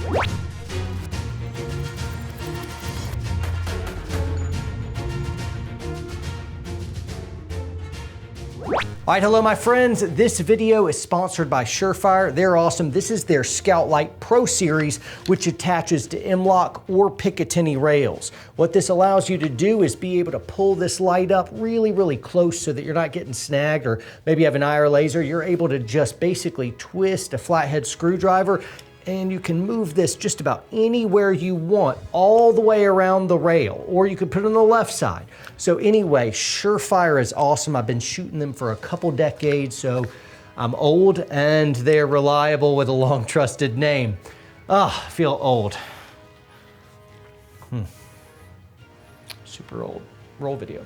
All right, hello my friends. This video is sponsored by Surefire. They're awesome. This is their Scout Light Pro Series, which attaches to M-LOK or Picatinny rails. What this allows you to do is be able to pull this light up really, really close so that you're not getting snagged, or maybe you have an IR laser. You're able to just basically twist a flathead screwdriver and you can move this just about anywhere you want, all the way around the rail, or you could put it on the left side. So anyway, Surefire is awesome. I've been shooting them for a couple decades, so I'm old and they're reliable with a long trusted name. Ah, I feel old. Super old. Roll video.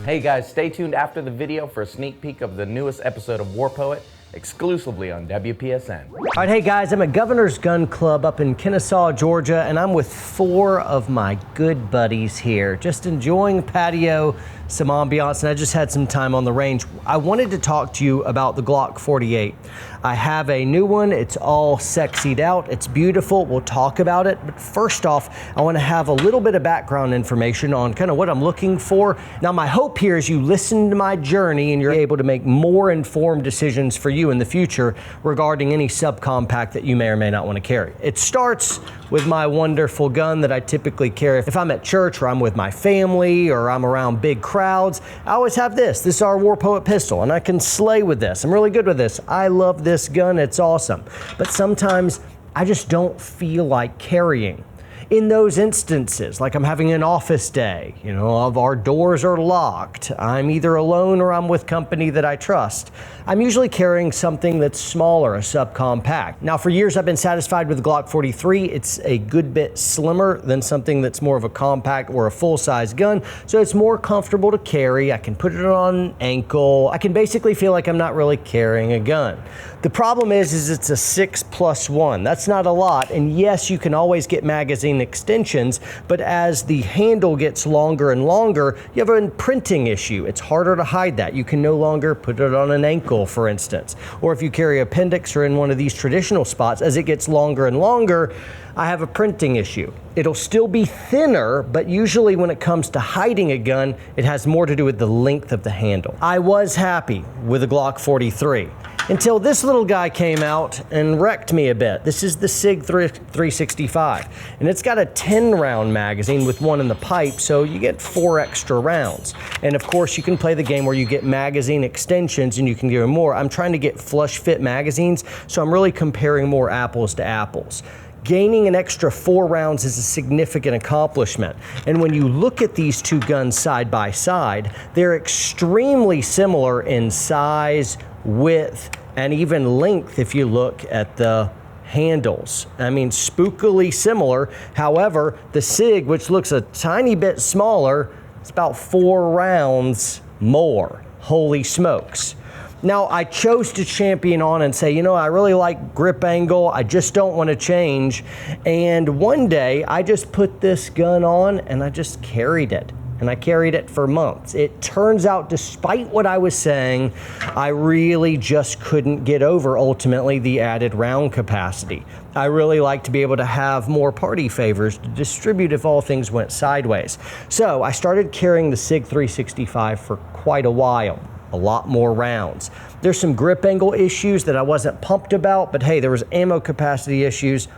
Hey guys, stay tuned after the video for a sneak peek of the newest episode of War Poet, exclusively on WPSN. All right, hey guys, I'm at Governor's Gun Club up in Kennesaw, Georgia, and I'm with 4 of my good buddies here, just enjoying patio, some ambiance, and I just had some time on the range. I wanted to talk to you about the Glock 48. I have a new one. It's all sexied out. It's beautiful. We'll talk about it. But first off, I want to have a little bit of background information on kind of what I'm looking for. Now, my hope here is you listen to my journey and you're able to make more informed decisions for you in the future regarding any subcompact that you may or may not want to carry. It starts with my wonderful gun that I typically carry. If I'm at church or I'm with my family or I'm around big crowds, I always have this. This is our War Poet pistol, and I can slay with this. I'm really good with this. I love this gun. It's awesome. But sometimes I just don't feel like carrying. In those instances, like I'm having an office day, you know, of our doors are locked, I'm either alone or I'm with company that I trust, I'm usually carrying something that's smaller, a subcompact. Now, for years I've been satisfied with the Glock 43. It's a good bit slimmer than something that's more of a compact or a full-size gun, so it's more comfortable to carry. I can put it on an ankle. I can basically feel like I'm not really carrying a gun. The problem is it's a 6+1. That's not a lot, and yes, you can always get magazine extensions, but as the handle gets longer and longer, you have an printing issue. It's harder to hide that. You can no longer put it on an ankle, for instance. Or if you carry appendix or in one of these traditional spots, as it gets longer and longer, I have a printing issue. It'll still be thinner, but usually when it comes to hiding a gun, it has more to do with the length of the handle. I was happy with the Glock 43 until this little guy came out and wrecked me a bit. This is the Sig 365, and it's got a 10-round magazine with one in the pipe, so you get 4 extra rounds. And of course, you can play the game where you get magazine extensions and you can get more. I'm trying to get flush fit magazines, so I'm really comparing more apples to apples. Gaining an extra 4 rounds is a significant accomplishment. And when you look at these two guns side by side, they're extremely similar in size, width, and even length if you look at the handles. I mean, spookily similar. However, the Sig, which looks a tiny bit smaller, it's about 4 rounds more. Holy smokes. Now, I chose to champion on and say, you know, I really like grip angle. I just don't want to change. And one day, I just put this gun on and I just carried it. And I carried it for months. It turns out, despite what I was saying, I really just couldn't get over, ultimately, the added round capacity. I really like to be able to have more party favors to distribute if all things went sideways. So I started carrying the Sig 365 for quite a while. A lot more rounds. There's some grip angle issues that I wasn't pumped about, but hey, there was ammo capacity issues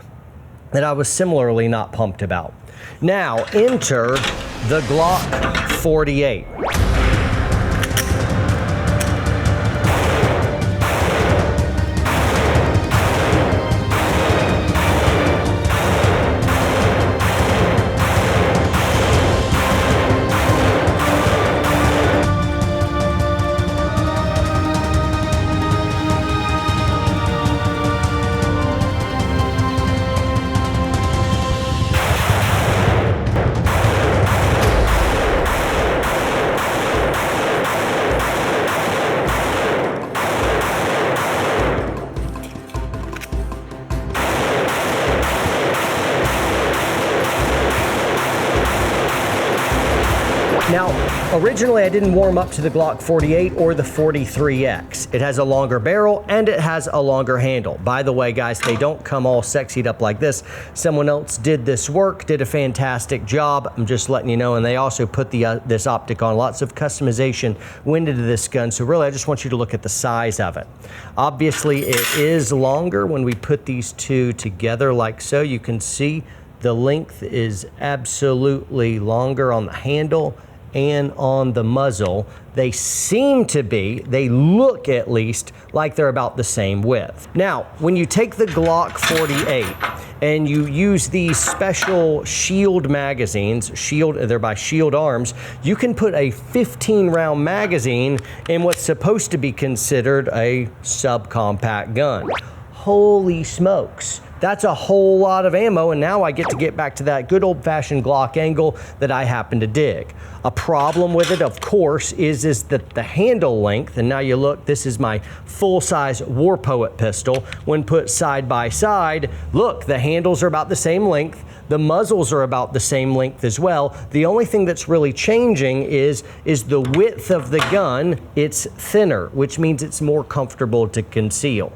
that I was similarly not pumped about. Now, enter the Glock 48. Now, originally I didn't warm up to the Glock 48 or the 43X. It has a longer barrel and it has a longer handle. By the way, guys, they don't come all sexied up like this. Someone else did this work, did a fantastic job. I'm just letting you know. And they also put this optic on. Lots of customization went into this gun. So really, I just want you to look at the size of it. Obviously, it is longer when we put these two together like so. You can see the length is absolutely longer on the handle and on the muzzle. They seem to be, they look at least, like they're about the same width. Now, when you take the Glock 48 and you use these special Shield magazines, they're by Shield Arms, you can put a 15-round magazine in what's supposed to be considered a subcompact gun. Holy smokes. That's a whole lot of ammo, and now I get to get back to that good old-fashioned Glock angle that I happen to dig. A problem with it, of course, is that the handle length, and now you look, this is my full-size War Poet pistol. When put side by side, look, the handles are about the same length. The muzzles are about the same length as well. The only thing that's really changing is the width of the gun. It's thinner, which means it's more comfortable to conceal.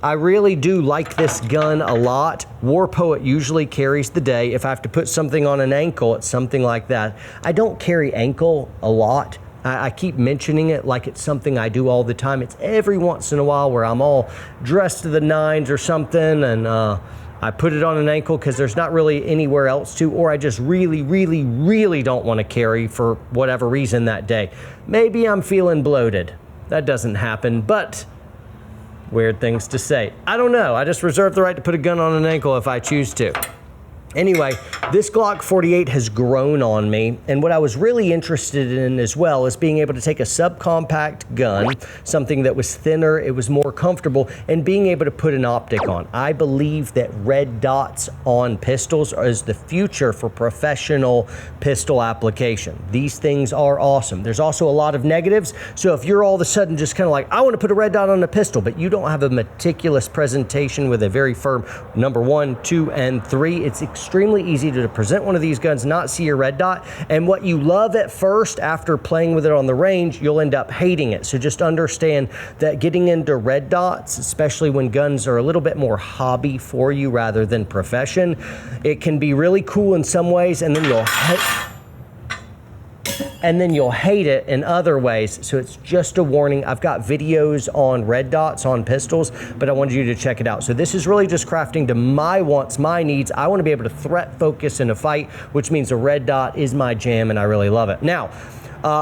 I really do like this gun a lot. War Poet usually carries the day. If I have to put something on an ankle, it's something like that. I don't carry ankle a lot. I keep mentioning it like it's something I do all the time. It's every once in a while where I'm all dressed to the nines or something, and I put it on an ankle because there's not really anywhere else to, or I just really, really, really don't want to carry for whatever reason that day. Maybe I'm feeling bloated. That doesn't happen, but weird things to say. I don't know. I just reserve the right to put a gun on an ankle if I choose to. Anyway, this Glock 48 has grown on me, and what I was really interested in as well is being able to take a subcompact gun, something that was thinner, it was more comfortable, and being able to put an optic on. I believe that red dots on pistols is the future for professional pistol application. These things are awesome. There's also a lot of negatives, so if you're all of a sudden just kind of like, I want to put a red dot on a pistol, but you don't have a meticulous presentation with a very firm number 1, 2, and 3, it's extremely easy to present one of these guns, not see your red dot, and what you love at first, after playing with it on the range, you'll end up hating it. So just understand that getting into red dots, especially when guns are a little bit more hobby for you rather than profession, it can be really cool in some ways, and then you'll hate it in other ways. So it's just a warning. I've got videos on red dots on pistols, but I wanted you to check it out. So this is really just crafting to my wants, my needs. I want to be able to threat focus in a fight, which means a red dot is my jam, and I really love it. Now,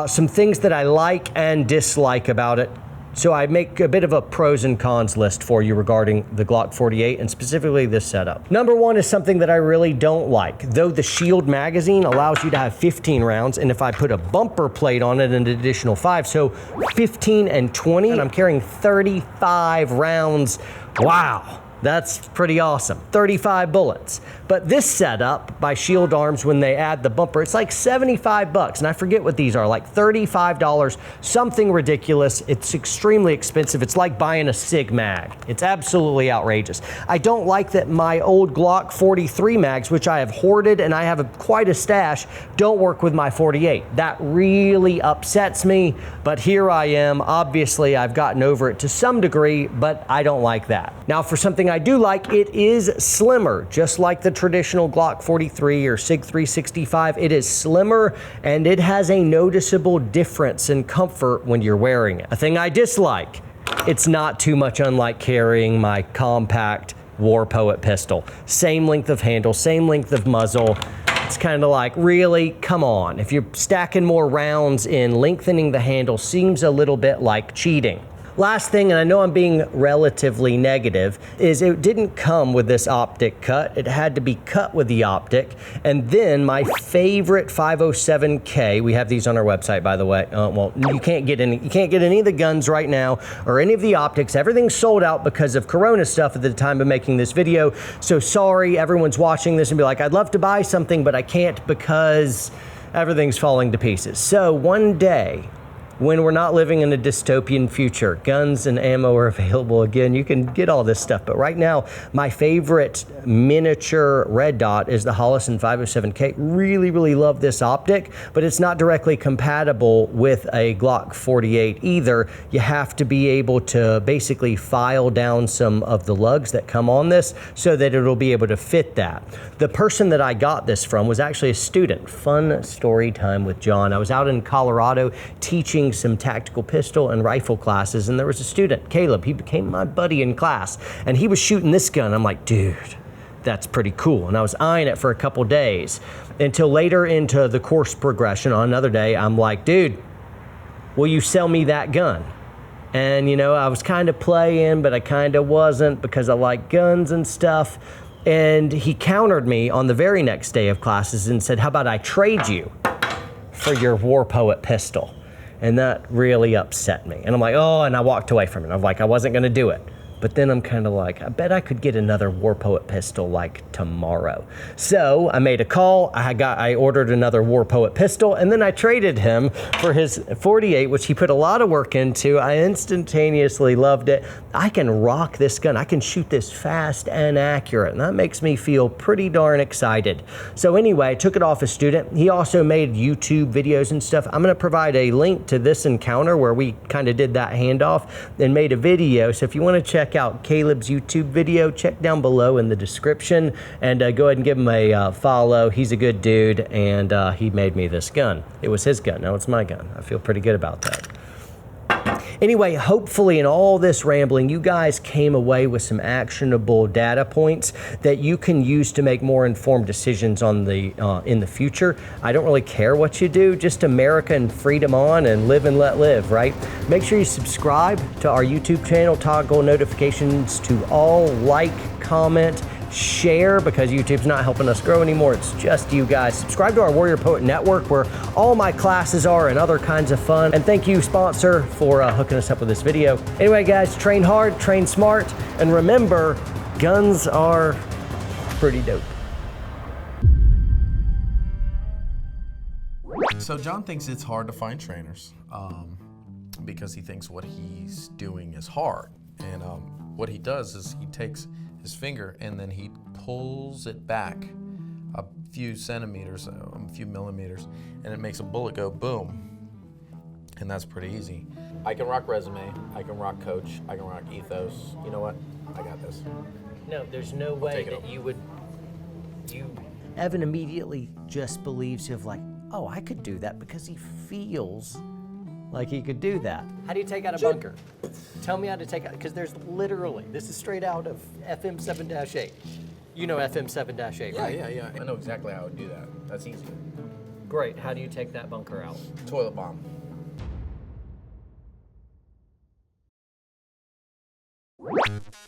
some things that I like and dislike about it. So I make a bit of a pros and cons list for you regarding the Glock 48 and specifically this setup. Number 1 is something that I really don't like. Though the Shield magazine allows you to have 15 rounds, and if I put a bumper plate on it, an additional 5, so 15 and 20, and I'm carrying 35 rounds. Wow. That's pretty awesome. 35 bullets. But this setup by Shield Arms, when they add the bumper, it's like 75 bucks. And I forget what these are, like $35, something ridiculous. It's extremely expensive. It's like buying a Sig mag. It's absolutely outrageous. I don't like that my old Glock 43 mags, which I have hoarded and I have quite a stash, don't work with my 48. That really upsets me, but here I am. Obviously, I've gotten over it to some degree, but I don't like that. Now, for something I do like, it is slimmer, just like the traditional Glock 43 or Sig 365. It is slimmer and it has a noticeable difference in comfort when you're wearing it. A thing I dislike, it's not too much unlike carrying my compact War Poet pistol. Same length of handle, same length of muzzle. It's kind of like, really? Come on. If you're stacking more rounds in, lengthening the handle seems a little bit like cheating. Last thing, and I know I'm being relatively negative, is it didn't come with this optic cut. It had to be cut with the optic. And then my favorite 507K, we have these on our website, by the way. Well, you can't get any of the guns right now or any of the optics. Everything's sold out because of Corona stuff at the time of making this video. So sorry, everyone's watching this and be like, I'd love to buy something, but I can't because everything's falling to pieces. So one day, when we're not living in a dystopian future. Guns and ammo are available again. You can get all this stuff, but right now, my favorite miniature red dot is the Holosun 507K. Really, really love this optic, but it's not directly compatible with a Glock 48 either. You have to be able to basically file down some of the lugs that come on this so that it'll be able to fit that. The person that I got this from was actually a student. Fun story time with John. I was out in Colorado teaching some tactical pistol and rifle classes, and there was a student, Caleb. He became my buddy in class, and he was shooting this gun. I'm like, dude, that's pretty cool. And I was eyeing it for a couple days until later into the course progression. On another day, I'm like, dude, will you sell me that gun? And you know, I was kind of playing, but I kind of wasn't, because I like guns and stuff. And he countered me on the very next day of classes and said, how about I trade you for your War Poet pistol? And that really upset me. And I'm like, oh, and I walked away from it. I'm like, I wasn't gonna do it. But then I'm kind of like, I bet I could get another War Poet pistol like tomorrow. So I made a call, I ordered another War Poet pistol, and then I traded him for his 48, which he put a lot of work into. I instantaneously loved it. I can rock this gun. I can shoot this fast and accurate, and that makes me feel pretty darn excited. So anyway, I took it off a student. He also made YouTube videos and stuff. I'm gonna provide a link to this encounter where we kind of did that handoff and made a video. So if you wanna check out Caleb's YouTube video, check down below in the description, and go ahead and give him a follow. He's a good dude, and he made me this gun. It was his gun, now it's my gun. I feel pretty good about that. Anyway, hopefully in all this rambling, you guys came away with some actionable data points that you can use to make more informed decisions on the in the future. I don't really care what you do, just America and freedom on, and live and let live, right? Make sure you subscribe to our YouTube channel, toggle notifications to all, like, comment, share, because YouTube's not helping us grow anymore. It's just you guys. Subscribe to our Warrior Poet Network, where all my classes are and other kinds of fun. And thank you, sponsor, for hooking us up with this video. Anyway, guys, train hard, train smart, and remember, guns are pretty dope. So John thinks it's hard to find trainers because he thinks what he's doing is hard. And what he does is he takes his finger and then he pulls it back a few centimeters, a few millimeters, and it makes a bullet go boom. And that's pretty easy. I can rock resume, I can rock coach, I can rock ethos. You know what? I got this. No, there's no way that you would, Evan immediately just believes of like, oh, I could do that because he feels like he could do that. How do you take out a bunker? Tell me how to take out, because there's literally, this is straight out of FM 7-8. You know FM 7-8, right? Yeah. I know exactly how I would do that. That's easy. Great, how do you take that bunker out? Toilet bomb.